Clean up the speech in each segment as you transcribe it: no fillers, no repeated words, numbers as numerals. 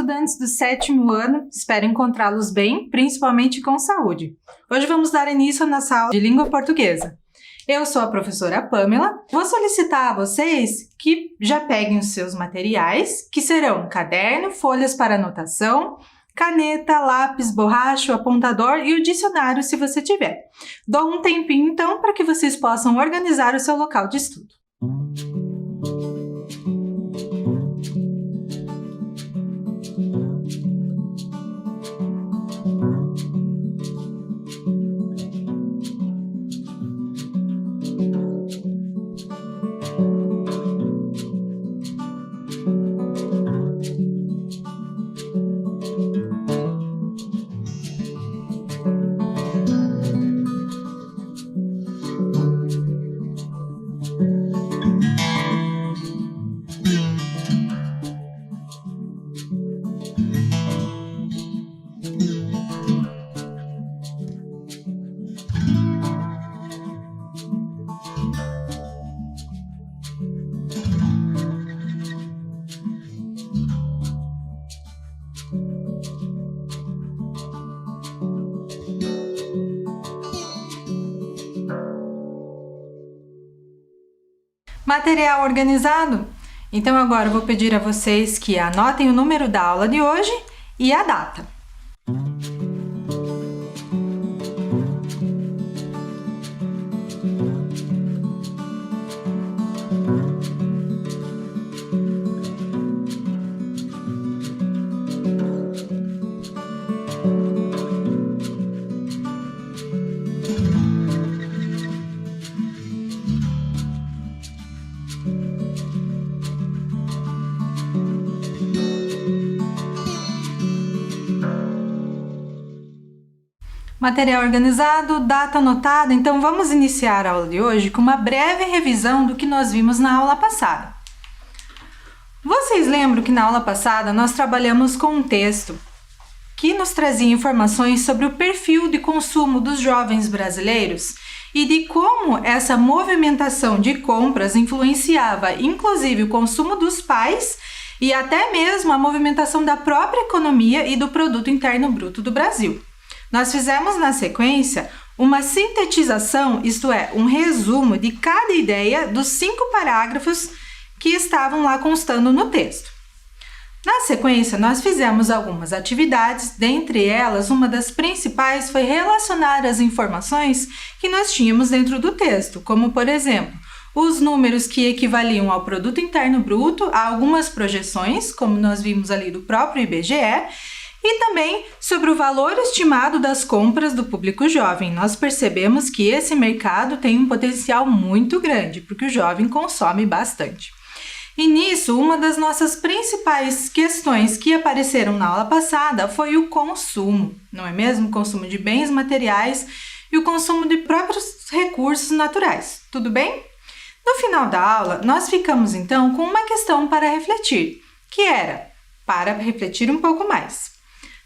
estudantes do 7º ano, espero encontrá-los bem, principalmente com saúde. Hoje vamos dar início à nossa aula de língua portuguesa. Eu sou a professora Pamela. Vou solicitar a vocês que já peguem os seus materiais, que serão caderno, folhas para anotação, caneta, lápis, borracha, apontador e o dicionário, se você tiver. Dou um tempinho, então, para que vocês possam organizar o seu local de estudo. Material organizado? Então agora eu vou pedir a vocês que anotem o número da aula de hoje e a data. Material organizado, data anotada, então vamos iniciar a aula de hoje com uma breve revisão do que nós vimos na aula passada. Vocês lembram que na aula passada nós trabalhamos com um texto que nos trazia informações sobre o perfil de consumo dos jovens brasileiros e de como essa movimentação de compras influenciava inclusive o consumo dos pais e até mesmo a movimentação da própria economia e do produto interno bruto do Brasil. Nós fizemos na sequência uma sintetização, isto é, um resumo de cada ideia dos 5 parágrafos que estavam lá constando no texto. Na sequência, nós fizemos algumas atividades, dentre elas, uma das principais foi relacionar as informações que nós tínhamos dentro do texto, como, por exemplo, os números que equivaliam ao produto interno bruto, a algumas projeções, como nós vimos ali do próprio IBGE, e também sobre o valor estimado das compras do público jovem. Nós percebemos que esse mercado tem um potencial muito grande, porque o jovem consome bastante. E nisso, uma das nossas principais questões que apareceram na aula passada foi o consumo, não é mesmo? O consumo de bens materiais e o consumo de próprios recursos naturais. Tudo bem? No final da aula, nós ficamos então com uma questão para refletir, que era para refletir um pouco mais.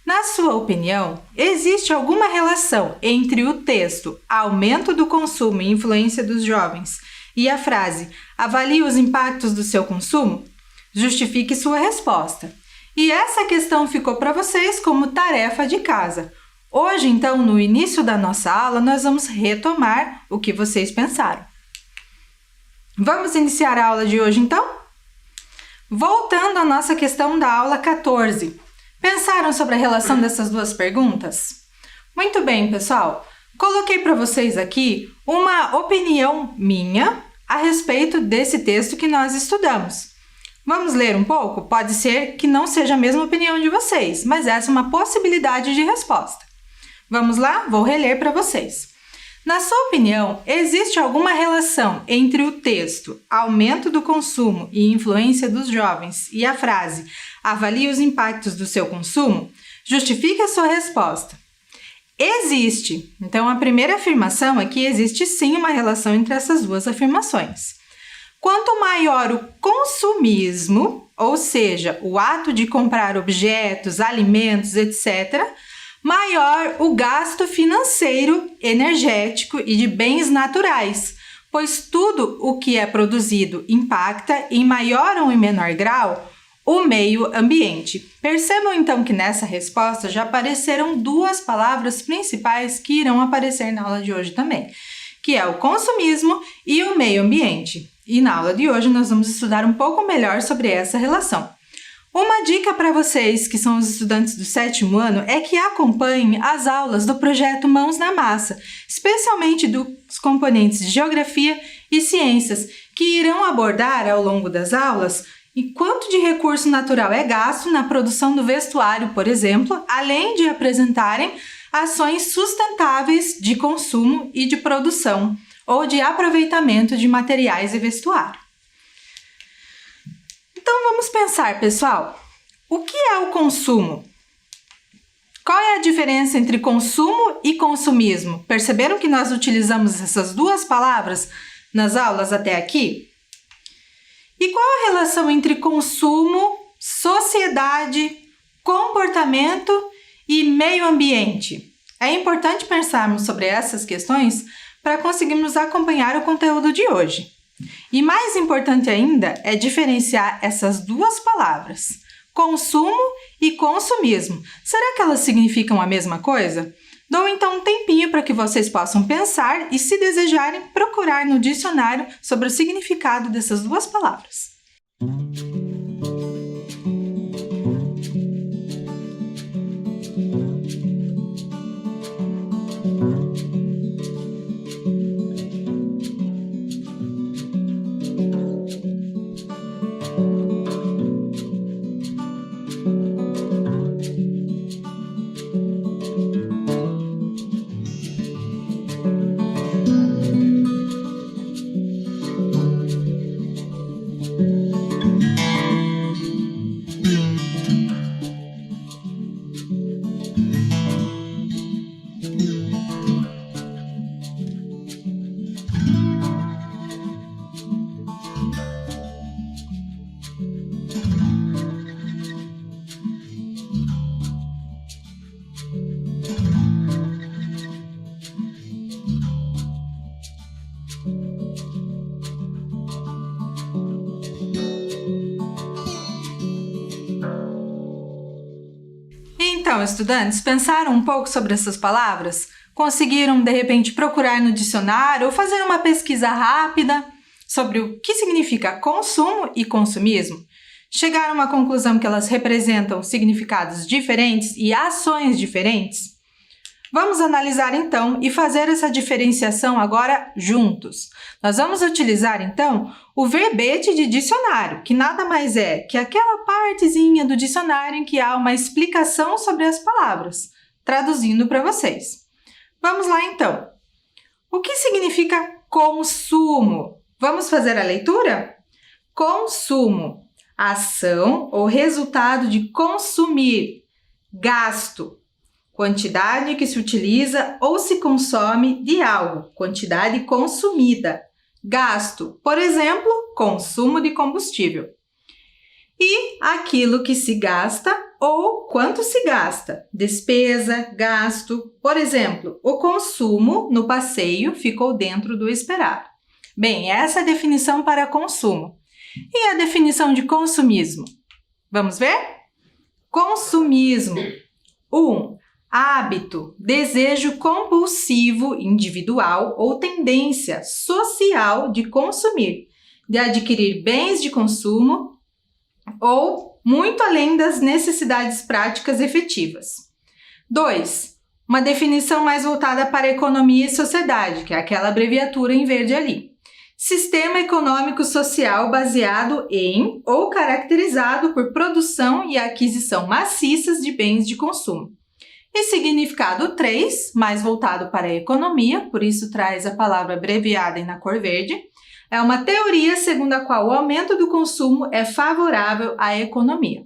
Na sua opinião, existe alguma relação entre o texto aumento do consumo e influência dos jovens e a frase avalie os impactos do seu consumo? Justifique sua resposta. E essa questão ficou para vocês como tarefa de casa. Hoje, então, no início da nossa aula, nós vamos retomar o que vocês pensaram. Vamos iniciar a aula de hoje, então? Voltando à nossa questão da aula 14. Pensaram sobre a relação dessas duas perguntas? Muito bem, pessoal. Coloquei para vocês aqui uma opinião minha a respeito desse texto que nós estudamos. Vamos ler um pouco? Pode ser que não seja a mesma opinião de vocês, mas essa é uma possibilidade de resposta. Vamos lá? Vou reler para vocês. Na sua opinião, existe alguma relação entre o texto aumento do consumo e influência dos jovens e a frase avalie os impactos do seu consumo? Justifique a sua resposta. Existe. Então, a primeira afirmação é que existe sim uma relação entre essas duas afirmações. Quanto maior o consumismo, ou seja, o ato de comprar objetos, alimentos, etc., maior o gasto financeiro, energético e de bens naturais, pois tudo o que é produzido impacta, em maior ou em menor grau, o meio ambiente. Percebam então que nessa resposta já apareceram duas palavras principais que irão aparecer na aula de hoje também, que é o consumismo e o meio ambiente. E na aula de hoje nós vamos estudar um pouco melhor sobre essa relação. Uma dica para vocês que são os estudantes do 7º ano é que acompanhem as aulas do projeto Mãos na Massa, especialmente dos componentes de Geografia e Ciências, que irão abordar ao longo das aulas e quanto de recurso natural é gasto na produção do vestuário, por exemplo, além de apresentarem ações sustentáveis de consumo e de produção ou de aproveitamento de materiais e vestuário. Então vamos pensar, pessoal, o que é o consumo? Qual é a diferença entre consumo e consumismo? Perceberam que nós utilizamos essas duas palavras nas aulas até aqui? E qual a relação entre consumo, sociedade, comportamento e meio ambiente? É importante pensarmos sobre essas questões para conseguirmos acompanhar o conteúdo de hoje. E mais importante ainda é diferenciar essas duas palavras, consumo e consumismo. Será que elas significam a mesma coisa? Dou então um tempinho para que vocês possam pensar e, se desejarem, procurar no dicionário sobre o significado dessas duas palavras. Então, estudantes, pensaram um pouco sobre essas palavras? Conseguiram, de repente, procurar no dicionário ou fazer uma pesquisa rápida sobre o que significa consumo e consumismo? Chegaram a uma conclusão que elas representam significados diferentes e ações diferentes? Vamos analisar então e fazer essa diferenciação agora juntos. Nós vamos utilizar então o verbete de dicionário, que nada mais é que aquela partezinha do dicionário em que há uma explicação sobre as palavras, traduzindo para vocês. Vamos lá então. O que significa consumo? Vamos fazer a leitura? Consumo, ação ou resultado de consumir, gasto. Quantidade que se utiliza ou se consome de algo, quantidade consumida. Gasto, por exemplo, consumo de combustível. E aquilo que se gasta ou quanto se gasta, despesa, gasto. Por exemplo, o consumo no passeio ficou dentro do esperado. Bem, essa é a definição para consumo. E a definição de consumismo? Vamos ver? Consumismo. 1. Hábito, desejo compulsivo, individual ou tendência social de consumir, de adquirir bens de consumo ou muito além das necessidades práticas efetivas. 2. Uma definição mais voltada para economia e sociedade, que é aquela abreviatura em verde ali. Sistema econômico social baseado em ou caracterizado por produção e aquisição maciças de bens de consumo. E significado 3, mais voltado para a economia, por isso traz a palavra abreviada e na cor verde, é uma teoria segundo a qual o aumento do consumo é favorável à economia.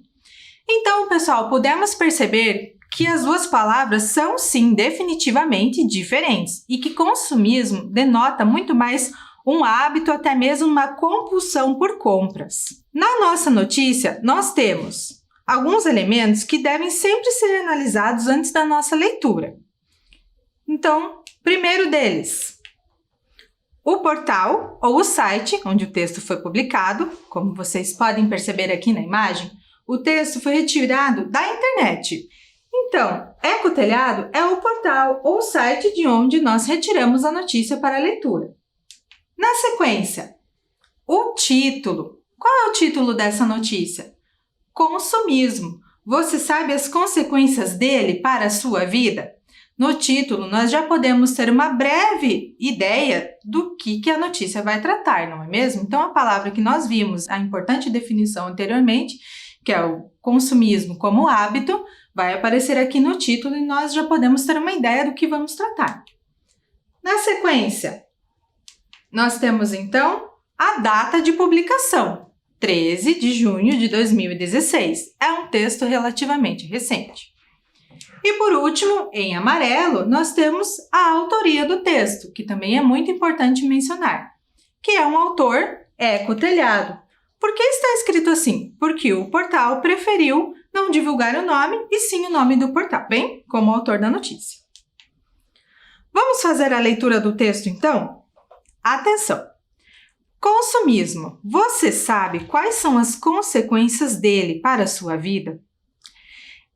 Então, pessoal, podemos perceber que as duas palavras são, sim, definitivamente diferentes e que consumismo denota muito mais um hábito, até mesmo uma compulsão por compras. Na nossa notícia, nós temos alguns elementos que devem sempre ser analisados antes da nossa leitura. Então, primeiro deles, o portal ou o site onde o texto foi publicado, como vocês podem perceber aqui na imagem, o texto foi retirado da internet. Então, Ecotelhado é o portal ou site de onde nós retiramos a notícia para leitura. Na sequência, o título. Qual é o título dessa notícia? Consumismo. Você sabe as consequências dele para a sua vida? No título, nós já podemos ter uma breve ideia do que a notícia vai tratar, não é mesmo? Então, a palavra que nós vimos, a importante definição anteriormente, que é o consumismo como hábito, vai aparecer aqui no título e nós já podemos ter uma ideia do que vamos tratar. Na sequência, nós temos então a data de publicação, 13 de junho de 2016. É um texto relativamente recente. E por último, em amarelo, nós temos a autoria do texto, que também é muito importante mencionar, que é um autor Ecotelhado. Por que está escrito assim? Porque o portal preferiu não divulgar o nome e sim o nome do portal, bem como o autor da notícia. Vamos fazer a leitura do texto então? Atenção! Consumismo. Você sabe quais são as consequências dele para a sua vida?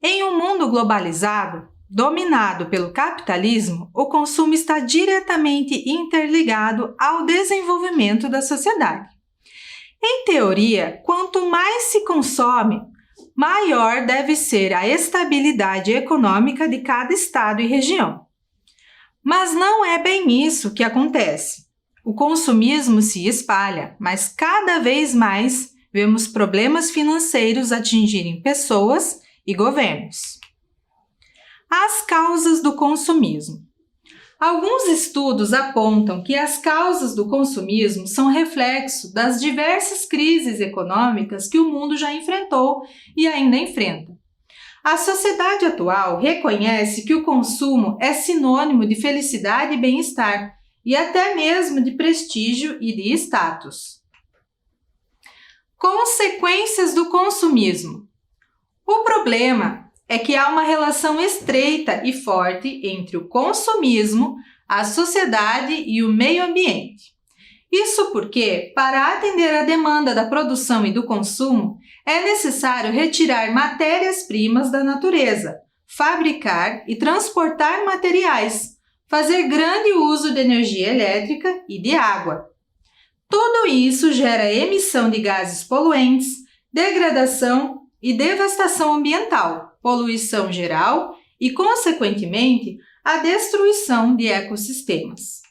Em um mundo globalizado, dominado pelo capitalismo, o consumo está diretamente interligado ao desenvolvimento da sociedade. Em teoria, quanto mais se consome, maior deve ser a estabilidade econômica de cada estado e região. Mas não é bem isso que acontece. O consumismo se espalha, mas cada vez mais vemos problemas financeiros atingirem pessoas e governos. As causas do consumismo. Alguns estudos apontam que as causas do consumismo são reflexo das diversas crises econômicas que o mundo já enfrentou e ainda enfrenta. A sociedade atual reconhece que o consumo é sinônimo de felicidade e bem-estar, e até mesmo de prestígio e de status. Consequências do consumismo. O problema é que há uma relação estreita e forte entre o consumismo, a sociedade e o meio ambiente. Isso porque, para atender à demanda da produção e do consumo, é necessário retirar matérias-primas da natureza, fabricar e transportar materiais, fazer grande uso de energia elétrica e de água. Tudo isso gera emissão de gases poluentes, degradação e devastação ambiental, poluição geral e, consequentemente, a destruição de ecossistemas.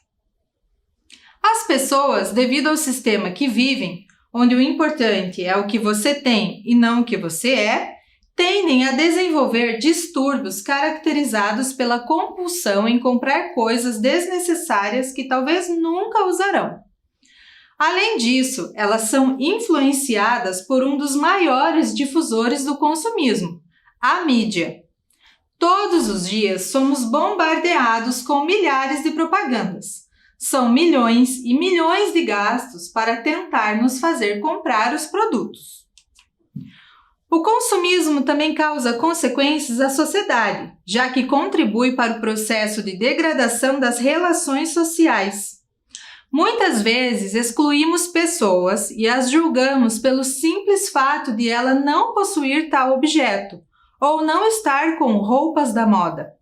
As pessoas, devido ao sistema que vivem, onde o importante é o que você tem e não o que você é, tendem a desenvolver distúrbios caracterizados pela compulsão em comprar coisas desnecessárias que talvez nunca usarão. Além disso, elas são influenciadas por um dos maiores difusores do consumismo, a mídia. Todos os dias somos bombardeados com milhares de propagandas. São milhões e milhões de gastos para tentar nos fazer comprar os produtos. O consumismo também causa consequências à sociedade, já que contribui para o processo de degradação das relações sociais. Muitas vezes excluímos pessoas e as julgamos pelo simples fato de ela não possuir tal objeto ou não estar com roupas da moda.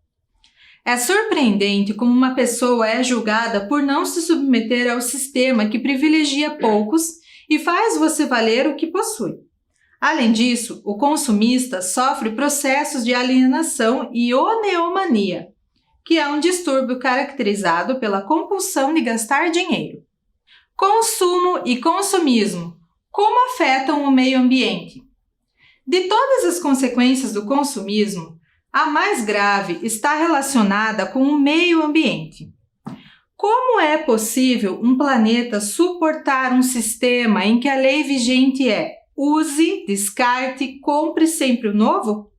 É surpreendente como uma pessoa é julgada por não se submeter ao sistema que privilegia poucos e faz você valer o que possui. Além disso, o consumista sofre processos de alienação e oneomania, que é um distúrbio caracterizado pela compulsão de gastar dinheiro. Consumo e consumismo. Como afetam o meio ambiente? De todas as consequências do consumismo, a mais grave está relacionada com o meio ambiente. Como é possível um planeta suportar um sistema em que a lei vigente é use, descarte, compre sempre o novo?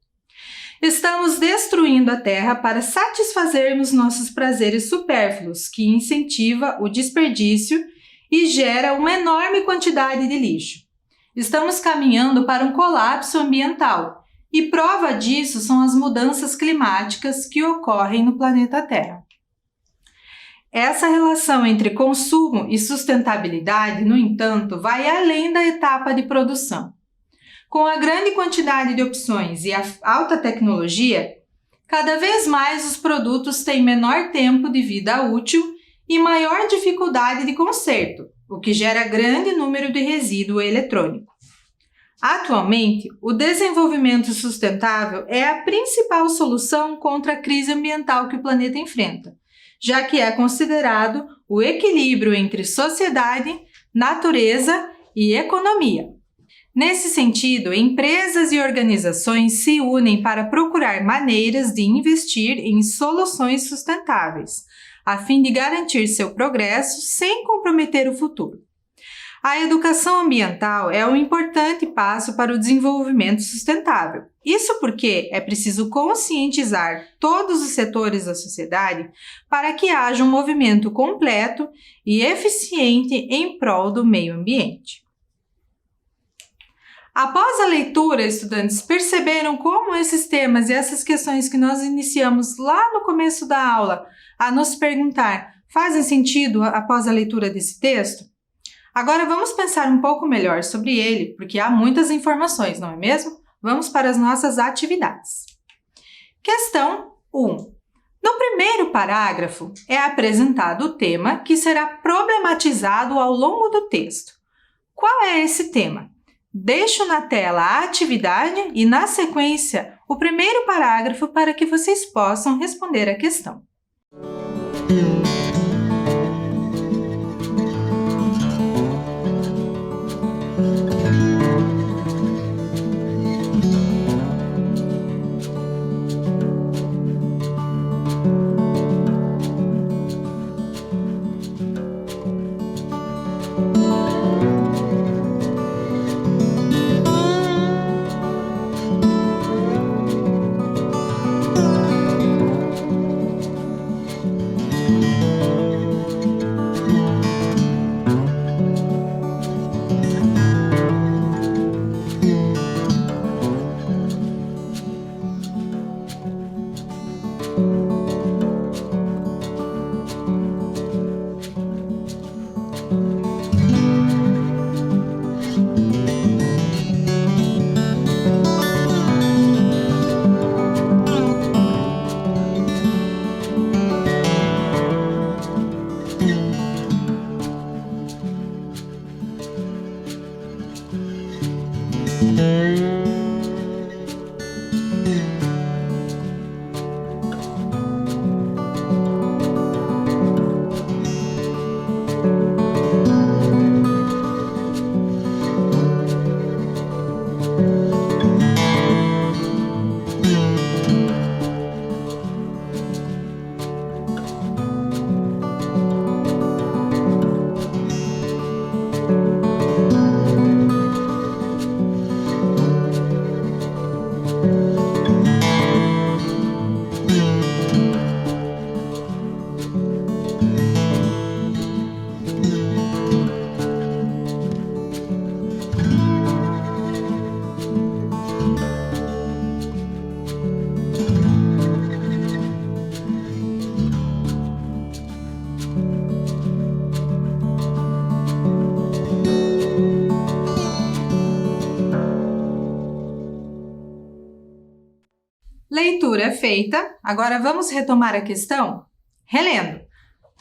Estamos destruindo a Terra para satisfazermos nossos prazeres supérfluos, que incentiva o desperdício e gera uma enorme quantidade de lixo. Estamos caminhando para um colapso ambiental, e prova disso são as mudanças climáticas que ocorrem no planeta Terra. Essa relação entre consumo e sustentabilidade, no entanto, vai além da etapa de produção. Com a grande quantidade de opções e a alta tecnologia, cada vez mais os produtos têm menor tempo de vida útil e maior dificuldade de conserto, o que gera grande número de resíduo eletrônico. Atualmente, o desenvolvimento sustentável é a principal solução contra a crise ambiental que o planeta enfrenta, já que é considerado o equilíbrio entre sociedade, natureza e economia. Nesse sentido, empresas e organizações se unem para procurar maneiras de investir em soluções sustentáveis, a fim de garantir seu progresso sem comprometer o futuro. A educação ambiental é um importante passo para o desenvolvimento sustentável. Isso porque é preciso conscientizar todos os setores da sociedade para que haja um movimento completo e eficiente em prol do meio ambiente. Após a leitura, estudantes perceberam como esses temas e essas questões que nós iniciamos lá no começo da aula a nos perguntar fazem sentido após a leitura desse texto? Agora vamos pensar um pouco melhor sobre ele, porque há muitas informações, não é mesmo? Vamos para as nossas atividades. Questão 1. No primeiro parágrafo é apresentado o tema que será problematizado ao longo do texto. Qual é esse tema? Deixo na tela a atividade e, na sequência, o primeiro parágrafo para que vocês possam responder a questão. Leitura feita. Agora vamos retomar a questão? Relendo.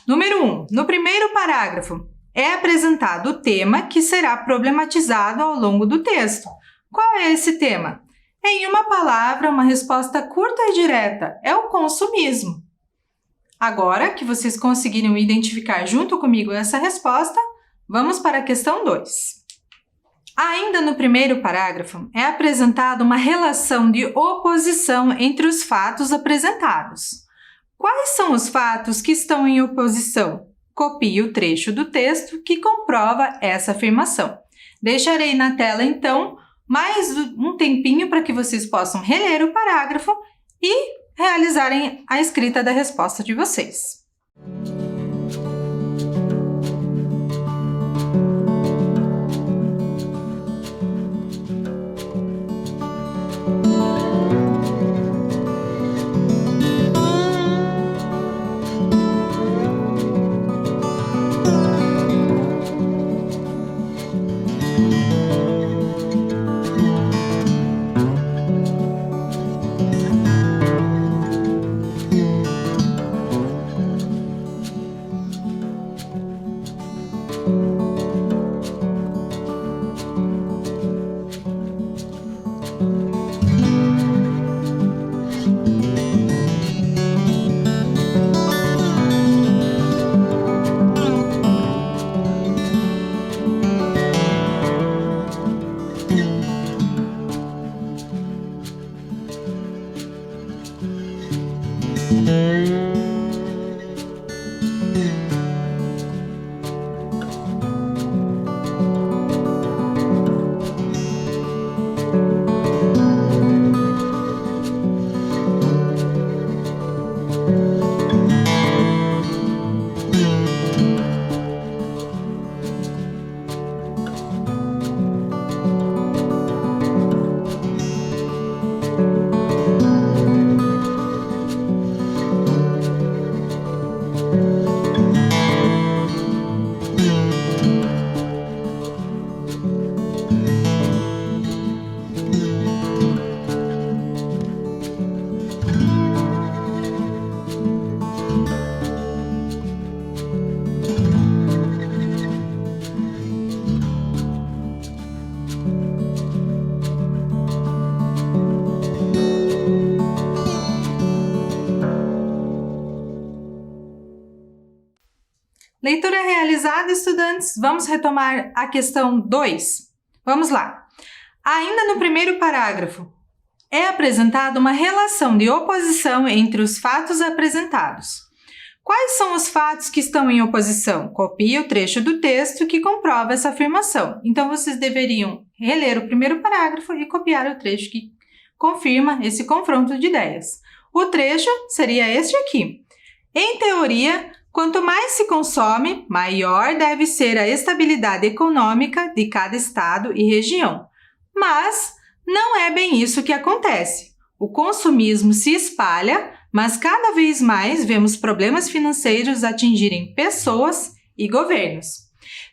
Número 1. No primeiro parágrafo, é apresentado o tema que será problematizado ao longo do texto. Qual é esse tema? Em uma palavra, uma resposta curta e direta. É o consumismo. Agora que vocês conseguiram identificar junto comigo essa resposta, vamos para a questão 2. Ainda no primeiro parágrafo, é apresentada uma relação de oposição entre os fatos apresentados. Quais são os fatos que estão em oposição? Copie o trecho do texto que comprova essa afirmação. Deixarei na tela, então, mais um tempinho para que vocês possam reler o parágrafo e realizarem a escrita da resposta de vocês. Leitura realizada, estudantes. Vamos retomar a questão 2. Vamos lá. Ainda no primeiro parágrafo, é apresentada uma relação de oposição entre os fatos apresentados. Quais são os fatos que estão em oposição? Copie o trecho do texto que comprova essa afirmação. Então, vocês deveriam reler o primeiro parágrafo e copiar o trecho que confirma esse confronto de ideias. O trecho seria este aqui. Em teoria, quanto mais se consome, maior deve ser a estabilidade econômica de cada estado e região. Mas não é bem isso que acontece. O consumismo se espalha, mas cada vez mais vemos problemas financeiros atingirem pessoas e governos.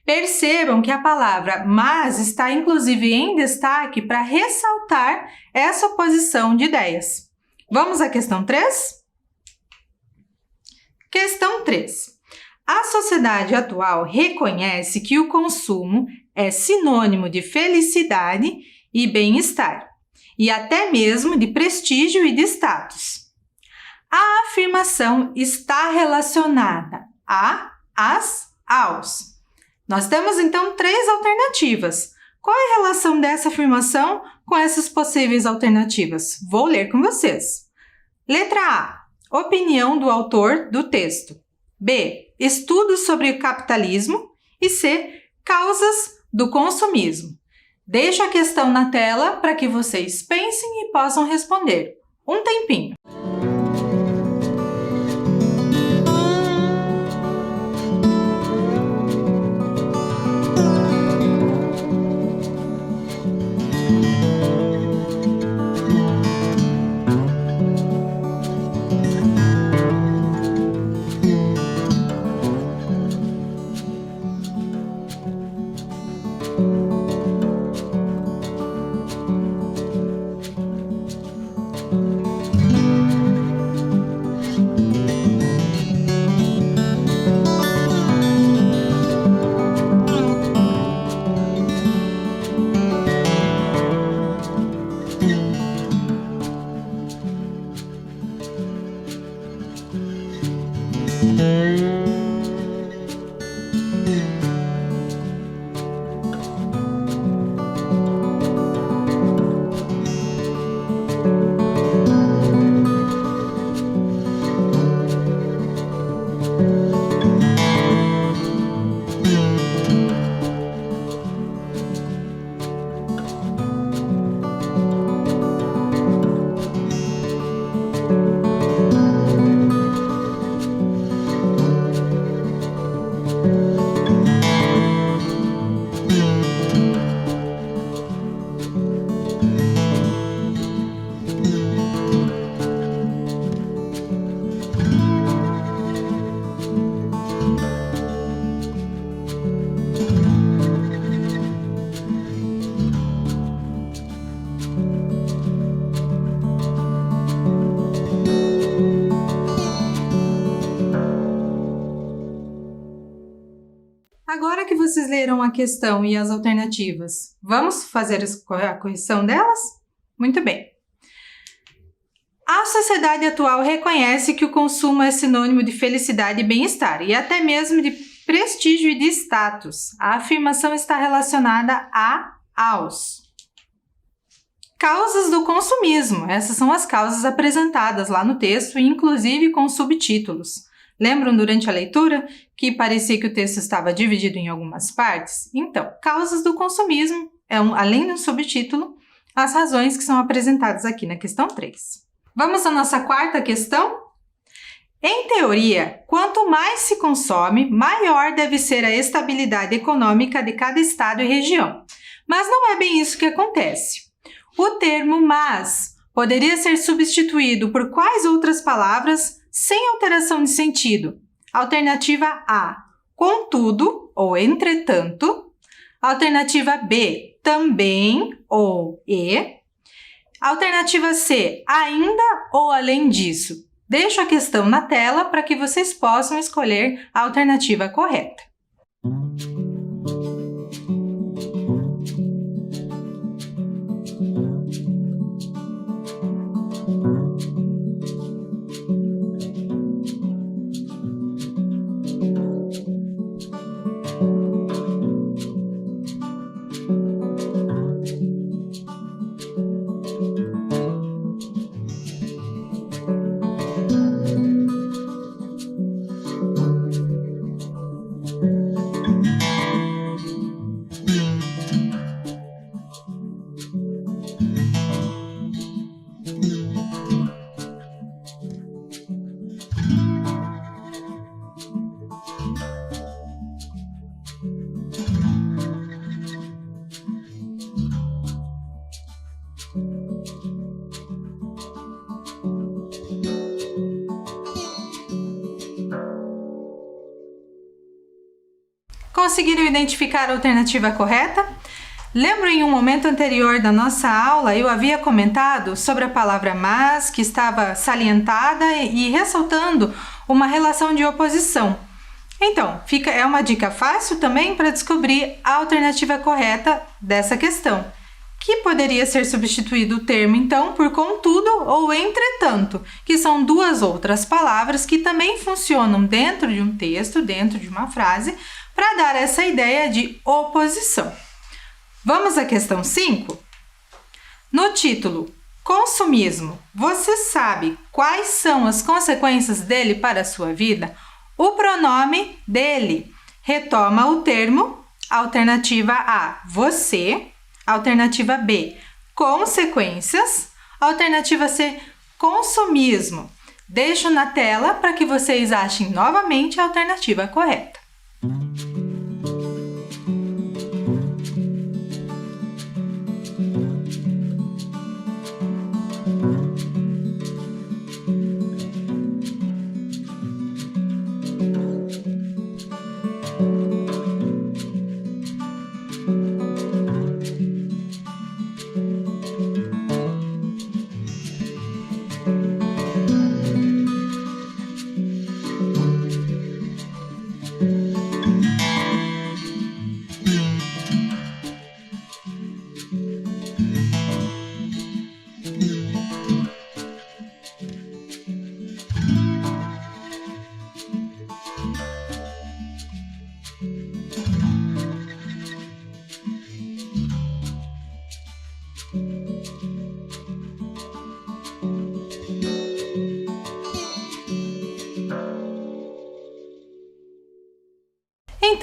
Percebam que a palavra mas está inclusive em destaque para ressaltar essa oposição de ideias. Vamos à questão 3? Questão 3. A sociedade atual reconhece que o consumo é sinônimo de felicidade e bem-estar, e até mesmo de prestígio e de status. A afirmação está relacionada a, as, aos. Nós temos então 3 alternativas. Qual é a relação dessa afirmação com essas possíveis alternativas? Vou ler com vocês. Letra A. Opinião do autor do texto. B. Estudos sobre o capitalismo. E C. Causas do consumismo. Deixo a questão na tela para que vocês pensem e possam responder. Um tempinho. Agora que vocês leram a questão e as alternativas, vamos fazer a correção delas? Muito bem. A sociedade atual reconhece que o consumo é sinônimo de felicidade e bem-estar, e até mesmo de prestígio e de status. A afirmação está relacionada a aos. Causas do consumismo. Essas são as causas apresentadas lá no texto, inclusive com subtítulos. Lembram durante a leitura que parecia que o texto estava dividido em algumas partes? Então, causas do consumismo é, além do subtítulo, as razões que são apresentadas aqui na questão 3. Vamos à nossa quarta questão? Em teoria, quanto mais se consome, maior deve ser a estabilidade econômica de cada estado e região. Mas não é bem isso que acontece. O termo mas poderia ser substituído por quais outras palavras sem alteração de sentido? Alternativa A, contudo ou entretanto. Alternativa B, também ou e. Alternativa C, ainda ou além disso. Deixo a questão na tela para que vocês possam escolher a alternativa correta. Conseguiram identificar a alternativa correta? Lembro em um momento anterior da nossa aula eu havia comentado sobre a palavra mas, que estava salientada e ressaltando uma relação de oposição. Então, é uma dica fácil também para descobrir a alternativa correta dessa questão, que poderia ser substituído o termo, então, por contudo ou entretanto, que são duas outras palavras que também funcionam dentro de um texto, dentro de uma frase, para dar essa ideia de oposição. Vamos à questão 5? No título Consumismo, você sabe quais são as consequências dele para a sua vida? O pronome dele retoma o termo, alternativa A, você, alternativa B, consequências, alternativa C, consumismo. Deixo na tela para que vocês achem novamente a alternativa correta.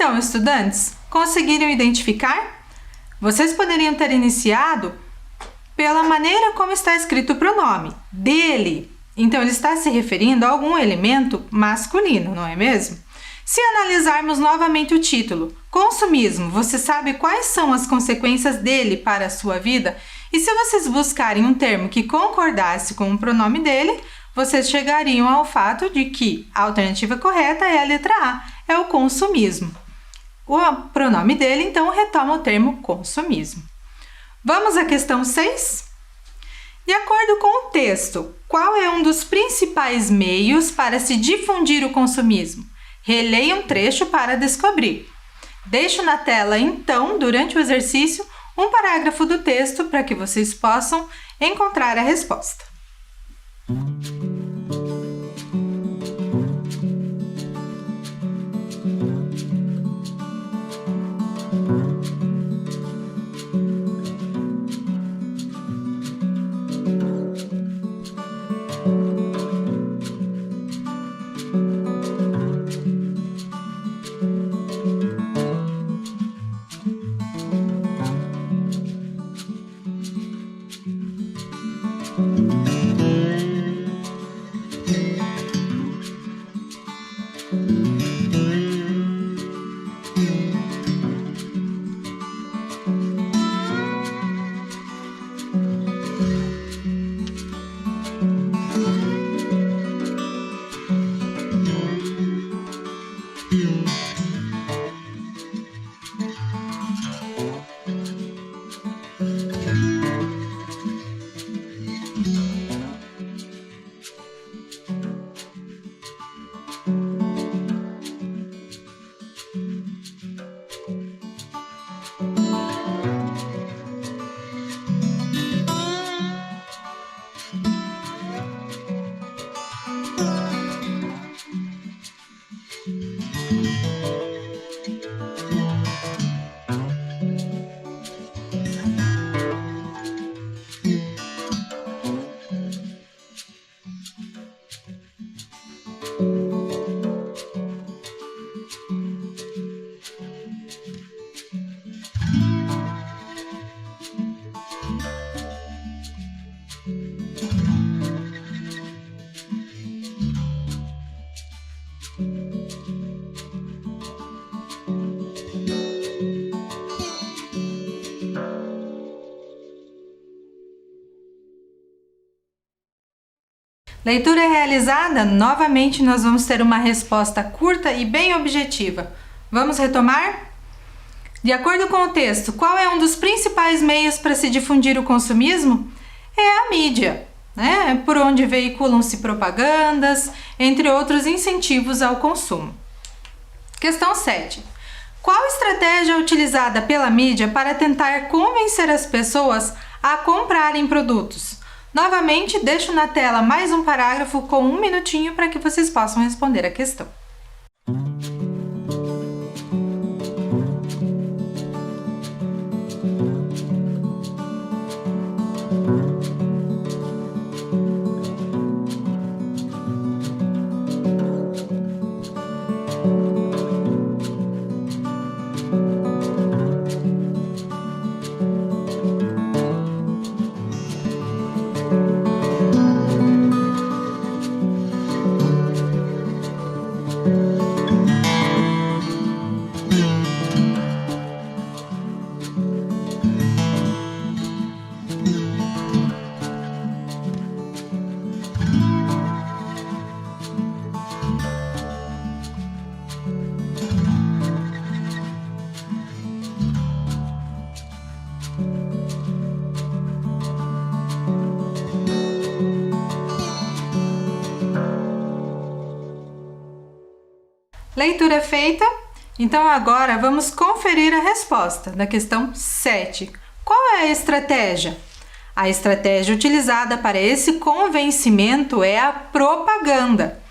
Então, estudantes, conseguiram identificar? Vocês poderiam ter iniciado pela maneira como está escrito o pronome, dele. Então, ele está se referindo a algum elemento masculino, não é mesmo? Se analisarmos novamente o título, consumismo, você sabe quais são as consequências dele para a sua vida? E se vocês buscarem um termo que concordasse com o pronome dele, vocês chegariam ao fato de que a alternativa correta é a letra A, é o consumismo. O pronome dele, então, retoma o termo consumismo. Vamos à questão 6? De acordo com o texto, qual é um dos principais meios para se difundir o consumismo? Releia um trecho para descobrir. Deixo na tela, então, durante o exercício, um parágrafo do texto para que vocês possam encontrar a resposta. Leitura realizada, novamente nós vamos ter uma resposta curta e bem objetiva. Vamos retomar? De acordo com o texto, qual é um dos principais meios para se difundir o consumismo? É a mídia, né? Por onde veiculam-se propagandas, entre outros incentivos ao consumo. Questão 7. Qual estratégia é utilizada pela mídia para tentar convencer as pessoas a comprarem produtos? Novamente, deixo na tela mais um parágrafo com 1 minutinho para que vocês possam responder a questão. Leitura feita. Então agora vamos conferir a resposta da questão 7. Qual é a estratégia? A estratégia utilizada para esse convencimento é a propaganda.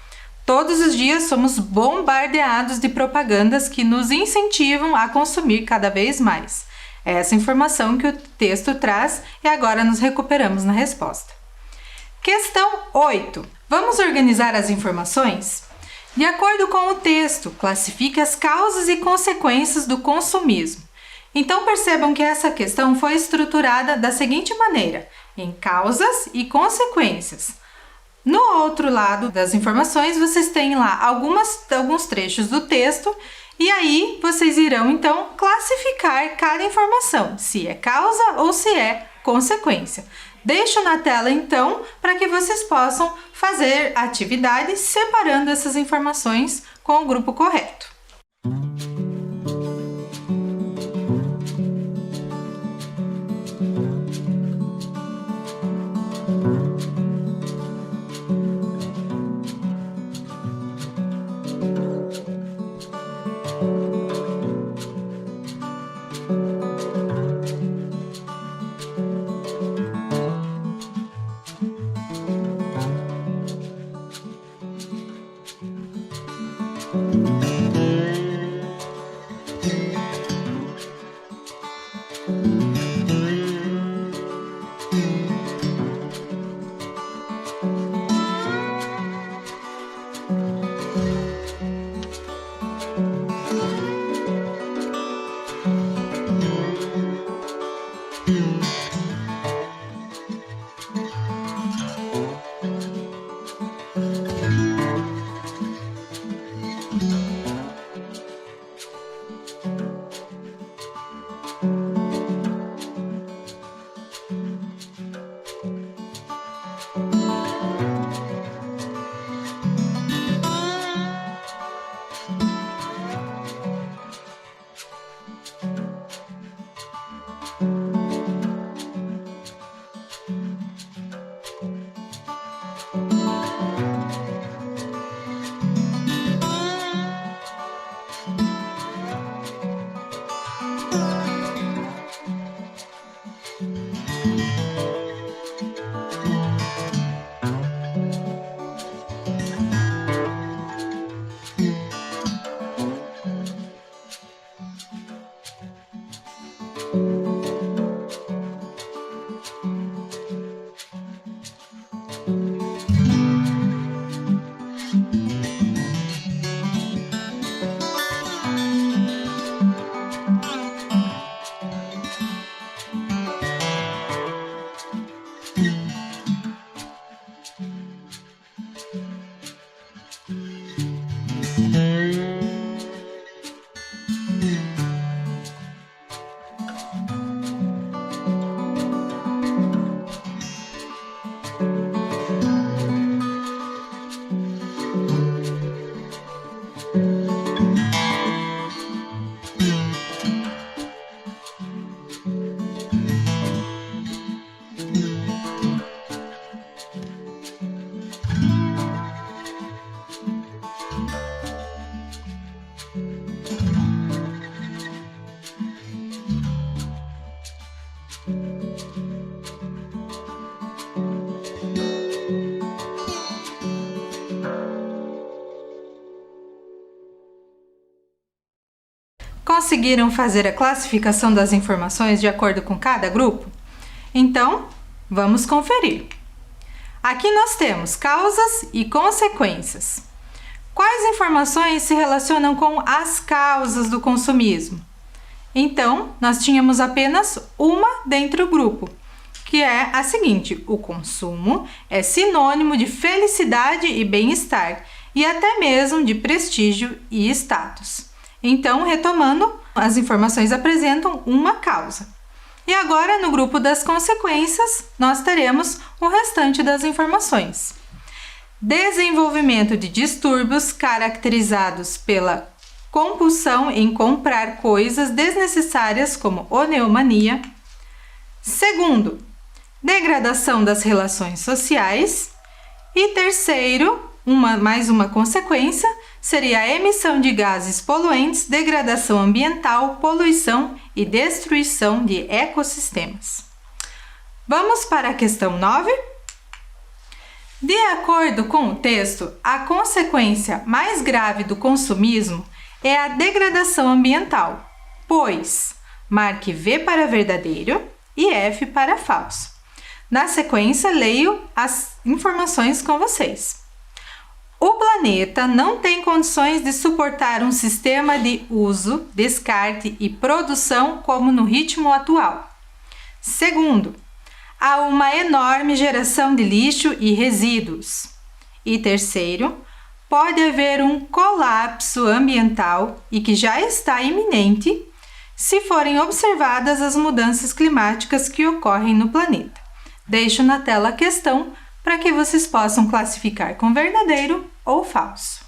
Todos os dias somos bombardeados de propagandas que nos incentivam a consumir cada vez mais. É essa informação que o texto traz e agora nos recuperamos na resposta. Questão 8. Vamos organizar as informações? De acordo com o texto, classifique as causas e consequências do consumismo. Então percebam que essa questão foi estruturada da seguinte maneira, em causas e consequências. No outro lado das informações, vocês têm lá alguns trechos do texto e aí vocês irão então classificar cada informação, se é causa ou se é consequência. Deixo na tela então para que vocês possam fazer a atividade separando essas informações com o grupo correto. conseguiram fazer a classificação das informações de acordo com cada grupo? Então, vamos conferir. Aqui nós temos causas e consequências. Quais informações se relacionam com as causas do consumismo? Então, nós tínhamos apenas uma dentro do grupo, que é a seguinte: o consumo é sinônimo de felicidade e bem-estar, e até mesmo de prestígio e status. Então, retomando, as informações apresentam uma causa. E agora, no grupo das consequências, nós teremos o restante das informações. Desenvolvimento de distúrbios caracterizados pela compulsão em comprar coisas desnecessárias, como oneomania. Segundo, degradação das relações sociais. E terceiro, mais uma consequência, seria a emissão de gases poluentes, degradação ambiental, poluição e destruição de ecossistemas. Vamos para a questão 9? De acordo com o texto, a consequência mais grave do consumismo é a degradação ambiental, pois marque V para verdadeiro e F para falso. Na sequência, leio as informações com vocês. O planeta não tem condições de suportar um sistema de uso, descarte e produção como no ritmo atual. Segundo, há uma enorme geração de lixo e resíduos. E terceiro, pode haver um colapso ambiental e que já está iminente se forem observadas as mudanças climáticas que ocorrem no planeta. Deixo na tela a questão para que vocês possam classificar com verdadeiro ou falso.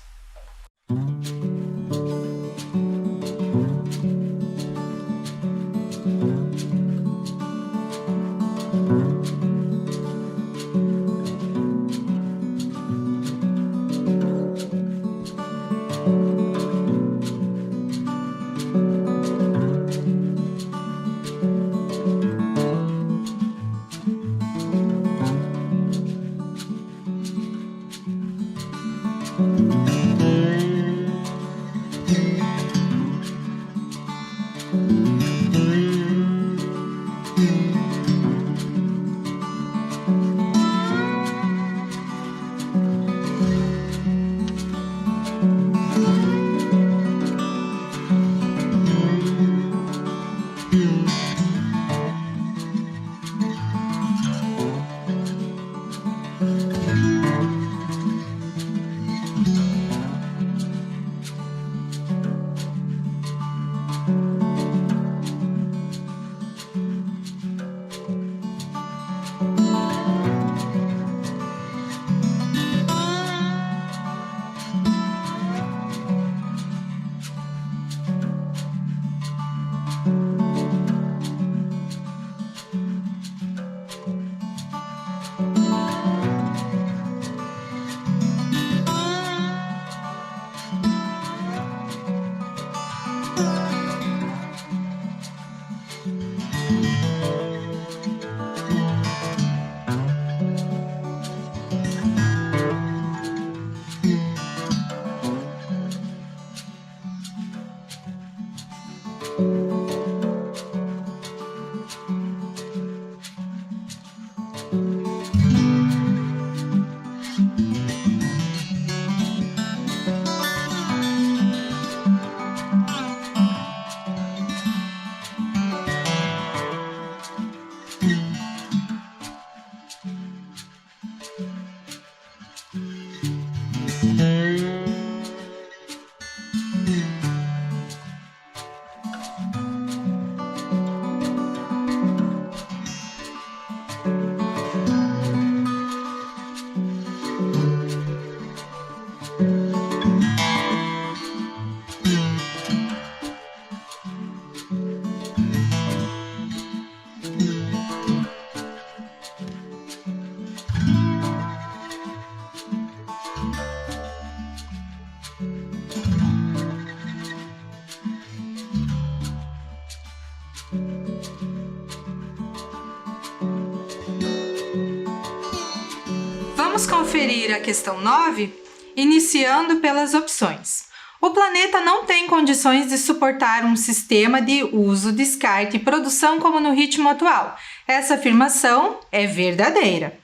Vamos conferir a questão 9, iniciando pelas opções. O planeta não tem condições de suportar um sistema de uso, descarte e produção como no ritmo atual. Essa afirmação é verdadeira.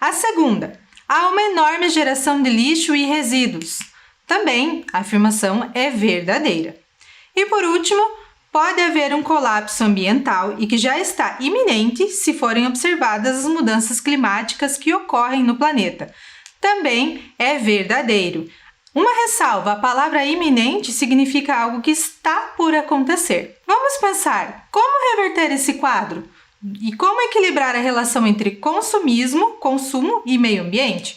A segunda, há uma enorme geração de lixo e resíduos. Também a afirmação é verdadeira. E por último, pode haver um colapso ambiental e que já está iminente se forem observadas as mudanças climáticas que ocorrem no planeta. Também é verdadeiro. Uma ressalva, a palavra iminente significa algo que está por acontecer. Vamos pensar, como reverter esse quadro? E como equilibrar a relação entre consumismo, consumo e meio ambiente?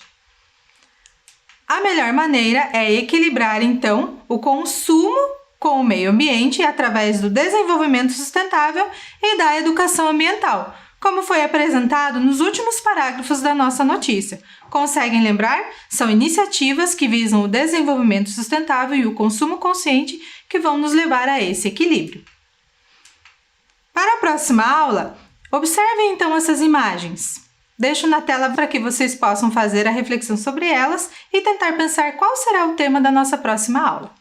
A melhor maneira é equilibrar, então, o consumo com o meio ambiente através do desenvolvimento sustentável e da educação ambiental, como foi apresentado nos últimos parágrafos da nossa notícia. Conseguem lembrar? São iniciativas que visam o desenvolvimento sustentável e o consumo consciente que vão nos levar a esse equilíbrio. Para a próxima aula, observem então essas imagens. Deixo na tela para que vocês possam fazer a reflexão sobre elas e tentar pensar qual será o tema da nossa próxima aula.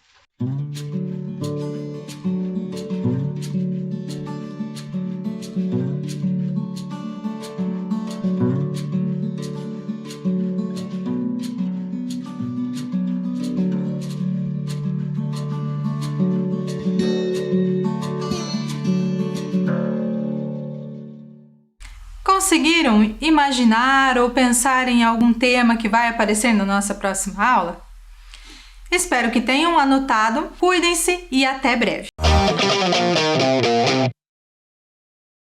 Conseguiram imaginar ou pensar em algum tema que vai aparecer na nossa próxima aula? Espero que tenham anotado. Cuidem-se e até breve!